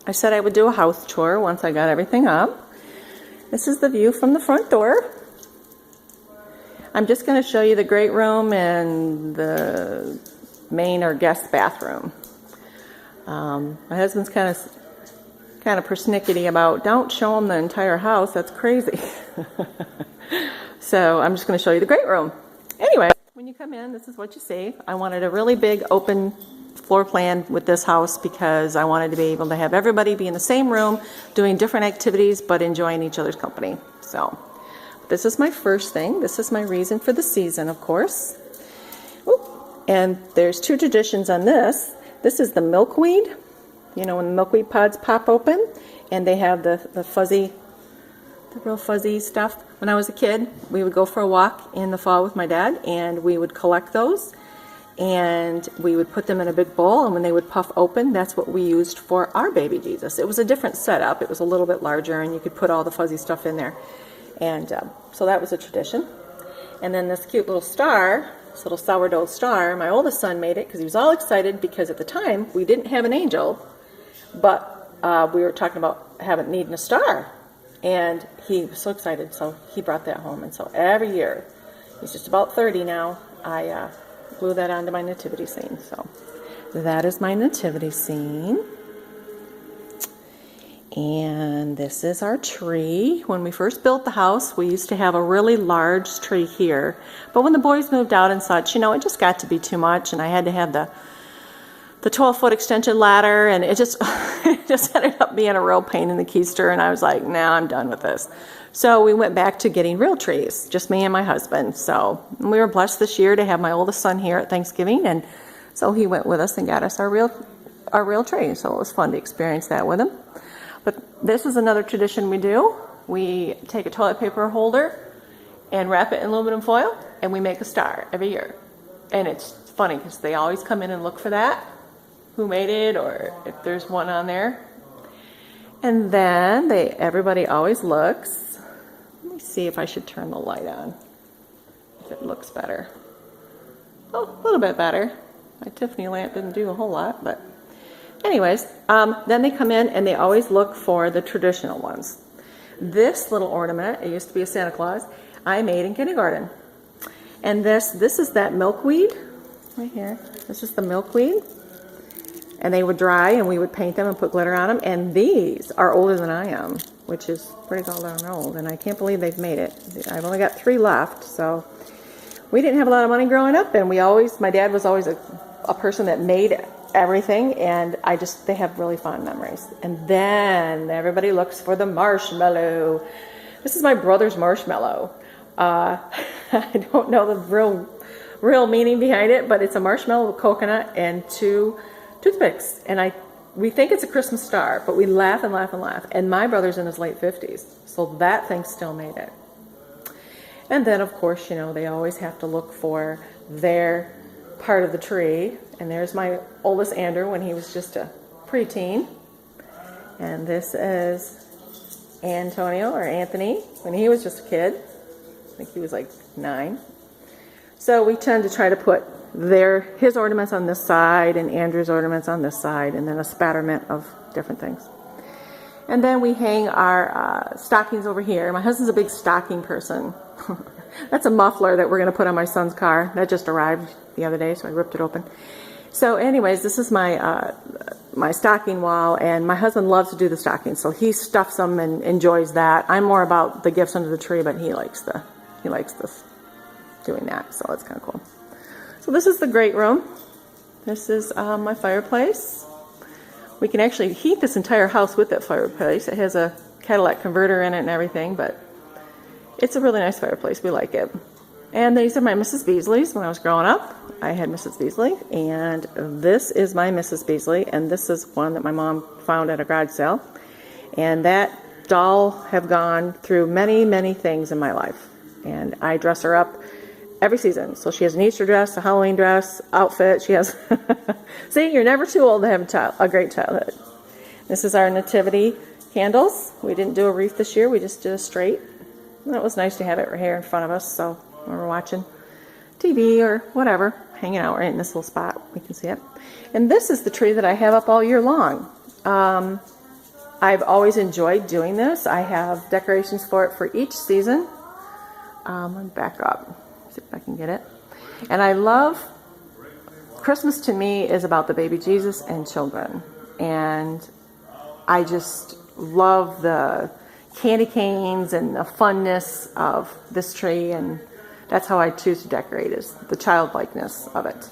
I said I would do a house tour once I got everything up. This is the view from the front door. I'm just going to show you the great room and the main or guest bathroom. My husband's kind of persnickety about, don't show him the entire house, that's crazy. So I'm just going to show you the great room. Anyway, when you come in, this is what you see. I wanted a really big open floor plan with this house because I wanted to be able to have everybody be in the same room doing different activities but enjoying each other's company. So this is my first thing. This is my reason for the season, of course. Ooh. And there's two traditions on this. This is the milkweed. You know, when the milkweed pods pop open and they have the real fuzzy stuff. When I was a kid, we would go for a walk in the fall with my dad and we would collect those and we would put them in a big bowl, and when they would puff open, that's what we used for our baby Jesus. It was a different setup. It was a little bit larger and you could put all the fuzzy stuff in there. And so that was a tradition. And then this cute little star, this little sourdough star, my oldest son made it because he was all excited because at the time we didn't have an angel, but we were talking about needing a star. And he was so excited, so he brought that home. And so every year, he's just about 30 now, I glue that onto my nativity scene. So that is my nativity scene. And this is our tree. When we first built the house, we used to have a really large tree here. But when the boys moved out and such, you know, it just got to be too much, and I had to have the 12-foot extension ladder, and it just it just ended up being a real pain in the keister, and I was like, nah, I'm done with this. So we went back to getting real trees, just me and my husband. So we were blessed this year to have my oldest son here at Thanksgiving, and so he went with us and got us our real tree. So it was fun to experience that with him. But this is another tradition we do. We take a toilet paper holder and wrap it in aluminum foil, and we make a star every year. And it's funny because they always come in and look for that, who made it, or if there's one on there. And then everybody always looks. Let me see if I should turn the light on, if it looks better. Oh, a little bit better. My Tiffany lamp didn't do a whole lot, but anyways, then they come in and they always look for the traditional ones. This little ornament, it used to be a Santa Claus, I made in kindergarten. And this is that milkweed right here. This is the milkweed. And they would dry and we would paint them and put glitter on them. And these are older than I am, which is pretty darn old. And I can't believe they've made it. I've only got 3 left. So we didn't have a lot of money growing up. And my dad was always a person that made everything. And they have really fond memories. And then everybody looks for the marshmallow. This is my brother's marshmallow. I don't know the real meaning behind it, but it's a marshmallow with coconut and 2 toothpicks, and we think it's a Christmas star, but we laugh and laugh and laugh. And my brother's in his late 50s, so that thing still made it. And then, of course, you know, they always have to look for their part of the tree. And there's my oldest Andrew when he was just a preteen. And this is Antonio, or Anthony, when he was just a kid. I think he was like 9. So we tend to try to put his ornaments on this side and Andrew's ornaments on this side, and then a spatterment of different things. And then we hang our stockings over here. My husband's a big stocking person. That's a muffler that we're going to put on my son's car. That just arrived the other day, so I ripped it open. So anyways, this is my my stocking wall, and my husband loves to do the stockings, so he stuffs them and enjoys that. I'm more about the gifts under the tree, but he likes doing that, so it's kind of cool. So this is the great room. This is my fireplace. We can actually heat this entire house with that fireplace. It has a Cadillac converter in it and everything, but it's a really nice fireplace. We like it. And these are my Mrs. Beasley's. When I was growing up, I had Mrs. Beasley, and this is my Mrs. Beasley, and this is one that my mom found at a garage sale. And that doll have gone through many, many things in my life, and I dress her up every season. So she has an Easter dress, a Halloween dress, outfit. She has, see, you're never too old to have a great childhood. This is our nativity candles. We didn't do a wreath this year. We just did a straight. And it was nice to have it right here in front of us. So when we're watching TV or whatever, hanging out right in this little spot, we can see it. And this is the tree that I have up all year long. I've always enjoyed doing this. I have decorations for it for each season. Let me back up, see if I can get it. And I love, Christmas to me is about the baby Jesus and children. And I just love the candy canes and the funness of this tree, and that's how I choose to decorate, is the childlikeness of it.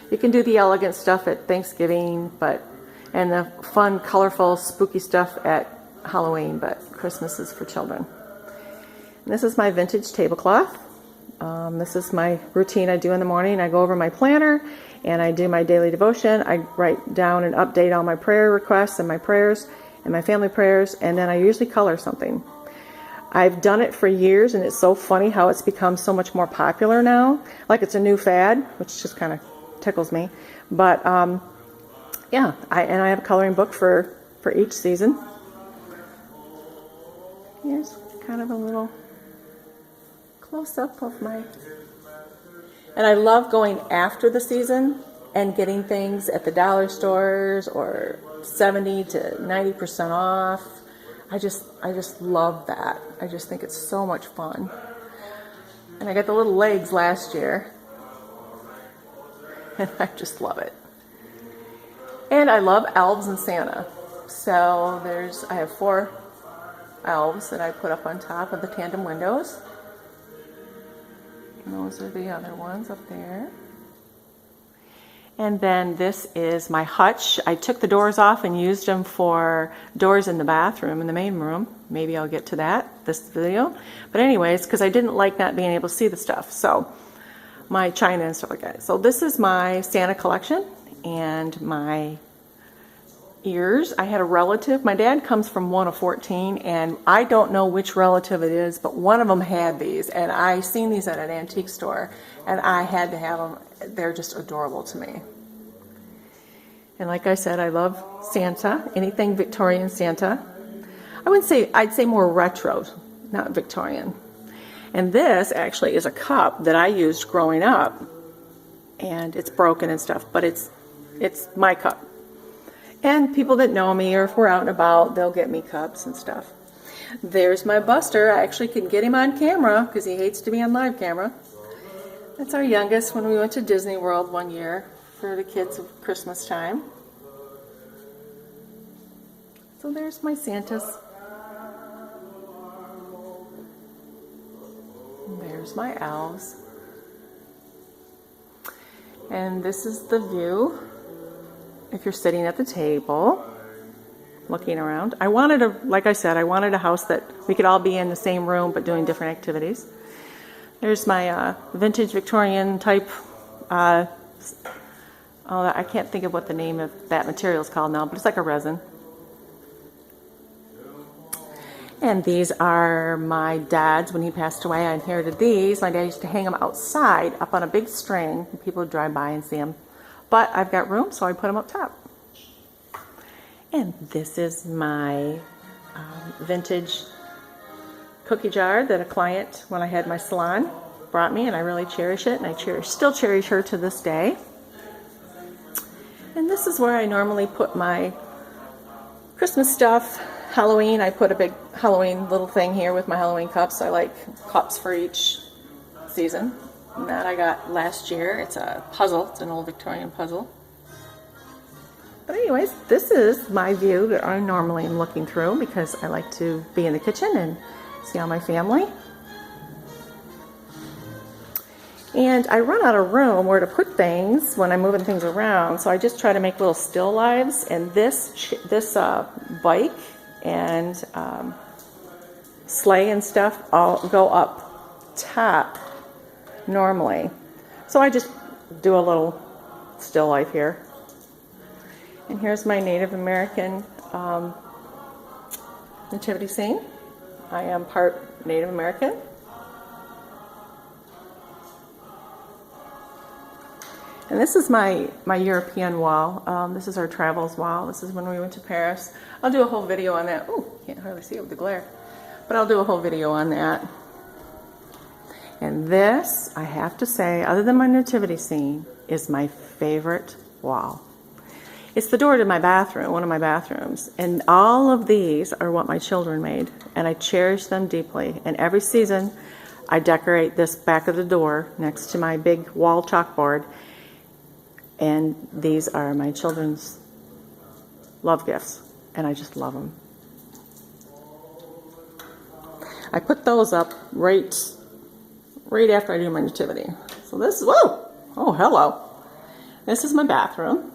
You can do the elegant stuff at Thanksgiving, and the fun, colorful, spooky stuff at Halloween, but Christmas is for children. And this is my vintage tablecloth. This is my routine I do in the morning. I go over my planner and I do my daily devotion. I write down and update all my prayer requests and my prayers and my family prayers, and then I usually color something. I've done it for years, and it's so funny how it's become so much more popular now. Like it's a new fad, which just kind of tickles me. But yeah, I have a coloring book for each season. Here's kind of a little close-up of my... And I love going after the season and getting things at the dollar stores or 70 to 90% off. I just love that. I just think it's so much fun. And I got the little legs last year. And I just love it. And I love elves and Santa. So I have 4 elves that I put up on top of the tandem windows. And those are the other ones up there. And then this is my hutch. I took the doors off and used them for doors in the bathroom, in the main room. Maybe I'll get to that this video. But anyways, because I didn't like not being able to see the stuff. So my china and stuff like that. So this is my Santa collection and my ears. I had a relative. My dad comes from one of 14, and I don't know which relative it is, but one of them had these, and I seen these at an antique store, and I had to have them. They're just adorable to me. And like I said, I love Santa, anything Victorian Santa. I'd say more retro, not Victorian. And this actually is a cup that I used growing up, and it's broken and stuff, but it's my cup. And people that know me, or if we're out and about, they'll get me cups and stuff. There's my Buster. I actually can get him on camera because he hates to be on live camera. That's our youngest when we went to Disney World one year for the kids at Christmas time. So there's my Santas. And there's my elves. And this is the view. If you're sitting at the table, looking around. Like I said, I wanted a house that we could all be in the same room but doing different activities. There's my vintage Victorian type, I can't think of what the name of that material is called now, but it's like a resin. And these are my dad's. When he passed away, I inherited these. My dad used to hang them outside up on a big string, and people would drive by and see them. But I've got room, so I put them up top. And this is my vintage cookie jar that a client, when I had my salon, brought me, and I really cherish it, and I still cherish her to this day. And this is where I normally put my Christmas stuff. Halloween, I put a big Halloween little thing here with my Halloween cups. I like cups for each season. And that I got last year. It's a puzzle. It's an old Victorian puzzle. But anyways, this is my view that I normally am looking through because I like to be in the kitchen and see all my family. And I run out of room where to put things when I'm moving things around, so I just try to make little still lives. And this bike and sleigh and stuff all go up top normally. So I just do a little still life here. And here's my Native American nativity scene. I am part Native American. And this is my European wall. This is our travels wall. This is when we went to Paris. I'll do a whole video on that. Oh, can't hardly see it with the glare. But I'll do a whole video on that. And this, I have to say, other than my nativity scene, is my favorite wall. It's the door to my bathroom, one of my bathrooms. And all of these are what my children made. And I cherish them deeply. And every season, I decorate this back of the door next to my big wall chalkboard. And these are my children's love gifts. And I just love them. I put those up right after I do my nativity. So this is, whoa! Oh, hello. This is my bathroom.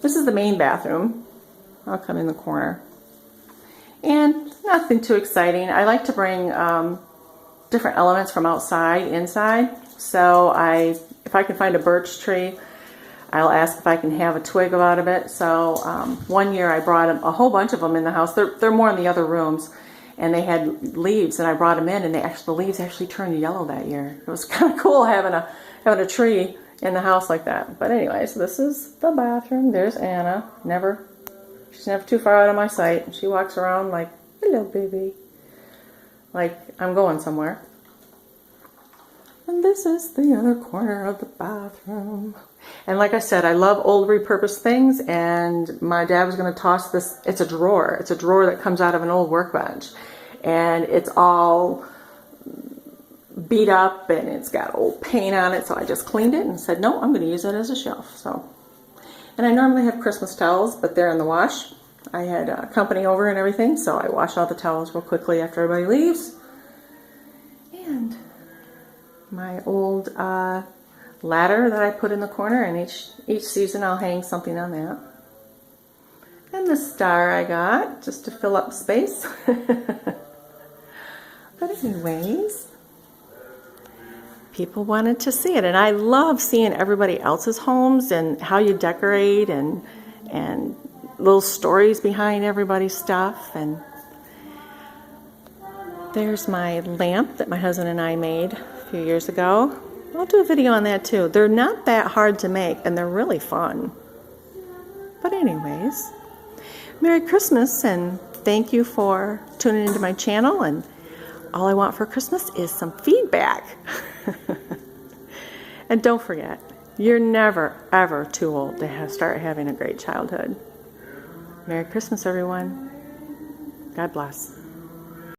This is the main bathroom. I'll come in the corner. And nothing too exciting. I like to bring different elements from outside, inside. So if I can find a birch tree, I'll ask if I can have a twig out of it. So one year I brought a whole bunch of them in the house. They're more in the other rooms. And they had leaves, and I brought them in, and the leaves actually turned yellow that year. It was kind of cool having a tree in the house like that. But anyways, this is the bathroom. There's Anna. She's never too far out of my sight. She walks around like, hello, baby. Like I'm going somewhere. And this is the other corner of the bathroom. And like I said, I love old repurposed things. And my dad was going to toss this. It's a drawer. It's a drawer that comes out of an old workbench. And it's all beat up and it's got old paint on it. So I just cleaned it and said, no, I'm going to use it as a shelf. So, and I normally have Christmas towels, but they're in the wash. I had company over and everything. So I wash all the towels real quickly after everybody leaves. And my old ladder that I put in the corner, and each season I'll hang something on that. And the star I got just to fill up space. But anyways, people wanted to see it, and I love seeing everybody else's homes and how you decorate and little stories behind everybody's stuff. And there's my lamp that my husband and I made a few years ago. I'll do a video on that too. They're not that hard to make, and they're really fun. But anyways, Merry Christmas, and thank you for tuning into my channel. And all I want for Christmas is some feedback. And don't forget, you're never, ever too old to start having a great childhood. Merry Christmas, everyone. God bless.